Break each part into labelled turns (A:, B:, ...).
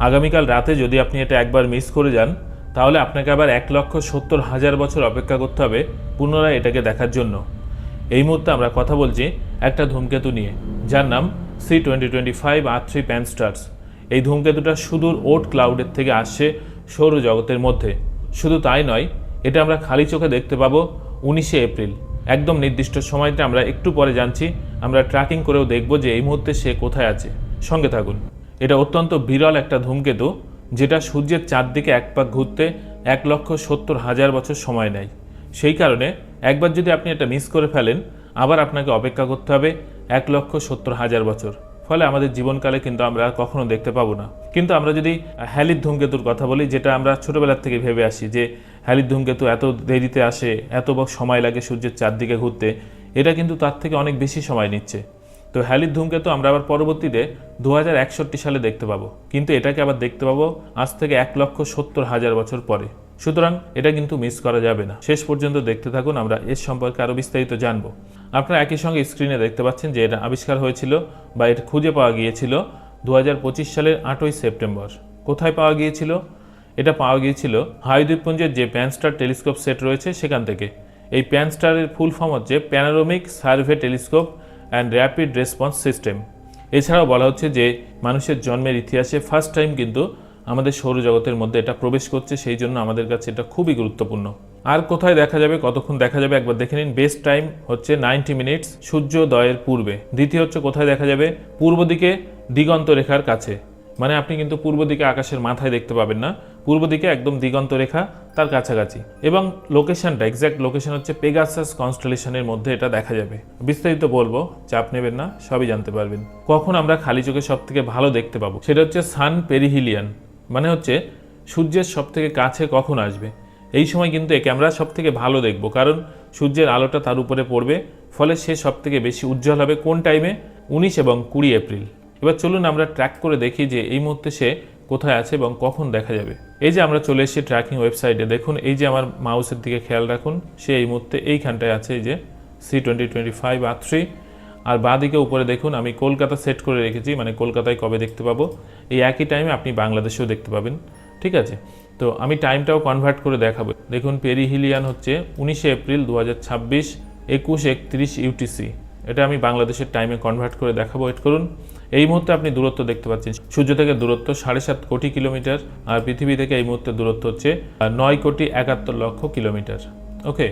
A: আগামীকাল রাতে যদি আপনি এটা একবার মিস করে যান তাহলে আপনাকে আবার 1,70,000 বছর অপেক্ষা করতে হবে পুনরায় এটাকে দেখার জন্য। এই মুহূর্তে আমরা কথা বলছি একটা ধূমকেতু নিয়ে, যার নাম C2025 R3 Pan-STARRS। এই ধূমকেতুটা সুদূর ওট ক্লাউডের থেকে আসছে সৌরজগতের মধ্যে। শুধু তাই নয়, এটা আমরা খালি চোখে দেখতে পাবো 19শে এপ্রিল। একদম নির্দিষ্ট সময়টা আমরা একটু পরে জানছি। আমরা ট্র্যাকিং করেও দেখব যে এই মুহূর্তে সে কোথায় আছে। সঙ্গে থাকুন। এটা অত্যন্ত বিরল একটা ধূমকেতু, যেটা সূর্যের চারদিকে এক পাক ঘুরতে 1,70,000 বছর সময় নেয়। সেই কারণে একবার যদি আপনি এটা মিস করে ফেলেন, আবার আপনাকে অপেক্ষা করতে হবে 1,70,000 বছর। ফলে আমাদের জীবনকালে কিন্তু আমরা কখনো দেখতে পাবো না। কিন্তু আমরা যদি হ্যালির ধূমকেতুর কথা বলি, যেটা আমরা ছোটোবেলার থেকে ভেবে আসি যে হ্যালির ধূমকেতু এত দেরিতে আসে, এত সময় লাগে সূর্যের চারদিকে ঘুরতে, এটা কিন্তু তার থেকে অনেক বেশি সময় নিচ্ছে। তো হ্যালির ধূমকেতু আমরা আবার পরবর্তীতে 2061 সালে দেখতে পাবো, কিন্তু এটাকে আবার দেখতে পাবো আজ থেকে 1,70,000 বছর পরে। সুতরাং এটা কিন্তু মিস করা যাবে না। শেষ পর্যন্ত দেখতে থাকুন, আমরা এর সম্পর্কে আরও বিস্তারিত জানব। আপনারা একই সঙ্গে স্ক্রিনে দেখতে পাচ্ছেন যে এটা আবিষ্কার হয়েছিল বা এটা খুঁজে পাওয়া গিয়েছিল 2025 সালের 8ই সেপ্টেম্বর। কোথায় পাওয়া গিয়েছিল? এটা পাওয়া গিয়েছিল হাওয়াই দ্বীপপুঞ্জের যে প্যান-স্টার টেলিস্কোপ সেট রয়েছে সেখান থেকে। এই প্যান-স্টারের ফুল ফর্ম হচ্ছে panoramic survey telescope and rapid response system. এছাড়াও বলা হচ্ছে যে মানুষের জন্মের ইতিহাসে ফার্স্ট টাইম কিন্তু আমাদের সৌরজগতের মধ্যে এটা প্রবেশ করছে, সেই জন্য আমাদের কাছে এটা খুবই গুরুত্বপূর্ণ। আর কোথায় দেখা যাবে, কতক্ষণ দেখা যাবে একবার দেখে নিন। বেস্ট টাইম হচ্ছে 90 মিনিটস সূর্যোদয়ের পূর্বে। দ্বিতীয় হচ্ছে কোথায় দেখা যাবে, পূর্ব দিকে দিগন্ত রেখার কাছে। মানে আপনি কিন্তু পূর্ব দিকে আকাশের মাথায় দেখতে পাবেন না, পূর্ব দিকে একদম দিগন্ত রেখা তার কাছাকাছি। এবং লোকেশনটা, এক্স্যাক্ট লোকেশন হচ্ছে পেগাসাস কনস্টেলেশনের মধ্যে এটা দেখা যাবে। বিস্তারিত বলবো, চাপ নেবেন না, সবই জানতে পারবেন। কখন আমরা খালি চোখে সব থেকে ভালো দেখতে পাবো, সেটা হচ্ছে সান পেরিহিলিয়ান, মানে হচ্ছে সূর্যের সব থেকে কাছে কখন আসবে। এই সময় কিন্তু একে আমরা সব থেকে ভালো দেখব, কারণ সূর্যের আলোটা তার উপরে পড়বে, ফলে সে সব থেকে বেশি উজ্জ্বল হবে। কোন টাইমে? 19 এবং 20 এপ্রিল। এবার চলুন আমরা ট্র্যাক করে দেখি যে এই মুহূর্তে সে কোথায় আছে এবং কখন দেখা যাবে। এই যে আমরা চলে এসেছি ট্র্যাকিং ওয়েবসাইটে, দেখুন এই যে আমার মাউসের দিকে খেয়াল রাখুন, সে এই মুহূর্তে এইখানটায় আছে, এই যে C2025 R3। আর বাঁ দিকে উপরে দেখুন আমি কলকাতা সেট করে রেখেছি, মানে কলকাতায় কবে দেখতে পাবো। এই একই টাইমে আপনি বাংলাদেশেও দেখতে পাবেন, ঠিক আছে? তো আমি টাইমটাও কনভার্ট করে দেখাবো। দেখুন পেরিহিলিয়ান হচ্ছে 19শে এপ্রিল 2026 21:31 UTC। এটা আমি বাংলাদেশের টাইমে কনভার্ট করে দেখাবো, ওয়েট করুন। এই মুহূর্তে আপনি দূরত্ব দেখতে পাচ্ছেন, সূর্য থেকে দূরত্ব 7.5 কোটি কিলোমিটার, আর পৃথিবী থেকে এই মুহূর্তে দূরত্ব হচ্ছে 9,71,00,000 কিলোমিটার। ওকে,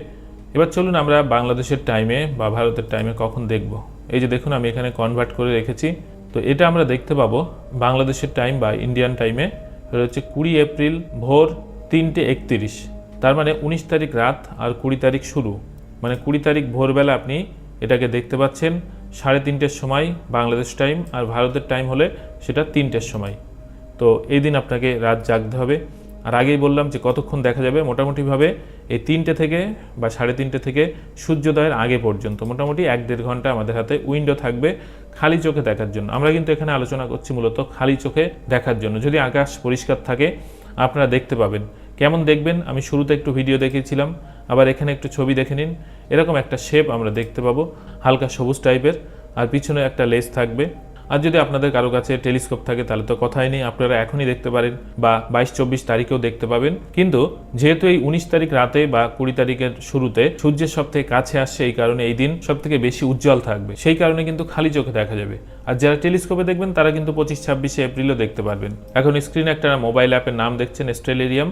A: এবার চলুন আমরা বাংলাদেশের টাইমে বা ভারতের টাইমে কখন দেখব। এই যে দেখুন আমি এখানে কনভার্ট করে রেখেছি। তো এটা আমরা দেখতে পাবো বাংলাদেশের টাইম বা ইন্ডিয়ান টাইমে হচ্ছে 20 এপ্রিল ভোর 3:31। তার মানে 19 তারিখ রাত আর 20 তারিখ শুরু, মানে 20 তারিখ ভোরবেলা আপনি এটাকে দেখতে পাচ্ছেন 3:30 সময় বাংলাদেশ টাইম, আর ভারতের টাইম হলে সেটা 3টের সময়। তো এই দিন আপনাকে রাত জাগতে হবে। আর আগেই বললাম যে কতক্ষণ দেখা যাবে, মোটামুটিভাবে এই 3টে থেকে বা 3:30 থেকে সূর্যোদয়ের আগে পর্যন্ত মোটামুটি 1-1.5 ঘন্টা আমাদের হাতে উইন্ডো থাকবে খালি চোখে দেখার জন্য। আমরা কিন্তু এখানে আলোচনা করছি মূলত খালি চোখে দেখার জন্য। যদি আকাশ পরিষ্কার থাকে আপনারা দেখতে পাবেন। কেমন দেখবেন আমি শুরুতে একটু ভিডিও দেখিয়েছিলাম, আবার এখানে একটু ছবি দেখে নিন। এরকম একটা শেপ আমরা দেখতে পাবো, হালকা সবুজ টাইপের, আর পিছনে একটা লেজ থাকবে। আর যদি আপনাদের কারো কাছে টেলিস্কোপ থাকে তাহলে তো কথাই নেই, আপনারা এখনই দেখতে পারেন বা 22-24 তারিখেও দেখতে পাবেন। কিন্তু যেহেতু এই 19 তারিখ রাতে বা 20 তারিখের শুরুতে সূর্যের সব থেকে কাছে আসছে, এই কারণে এই দিন সব থেকে বেশি উজ্জ্বল থাকবে, সেই কারণে কিন্তু খালি চোখে দেখা যাবে। আর যারা টেলিস্কোপে দেখবেন তারা কিন্তু 25-26 এপ্রিলও দেখতে পারবেন। এখন স্ক্রিনে একটা মোবাইল অ্যাপের নাম দেখছেন, স্টেলেরিয়াম।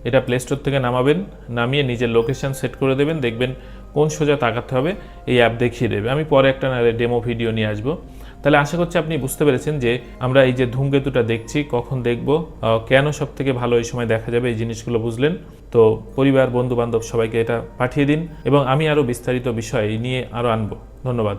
A: এটা প্লে স্টোর থেকে নামাবেন, নামিয়ে নিজের লোকেশন সেট করে দেবেন, দেখবেন কোন সোজা তাকাতে হবে এই অ্যাপ দেখিয়ে দেবে। আমি পরে একটা ডেমো ভিডিও নিয়ে আসবো। তাহলে আশা করছি আপনি বুঝতে পেরেছেন যে আমরা এই যে ধূমকেতুটা দেখছি, কখন দেখব, কেন সব থেকে ভালো এই সময় দেখা যাবে, এই জিনিসগুলো বুঝলেন। তো পরিবার, বন্ধু বান্ধব সবাইকে এটা পাঠিয়ে দিন, এবং আমি আরও বিস্তারিত বিষয় নিয়ে আরও আনবো। ধন্যবাদ।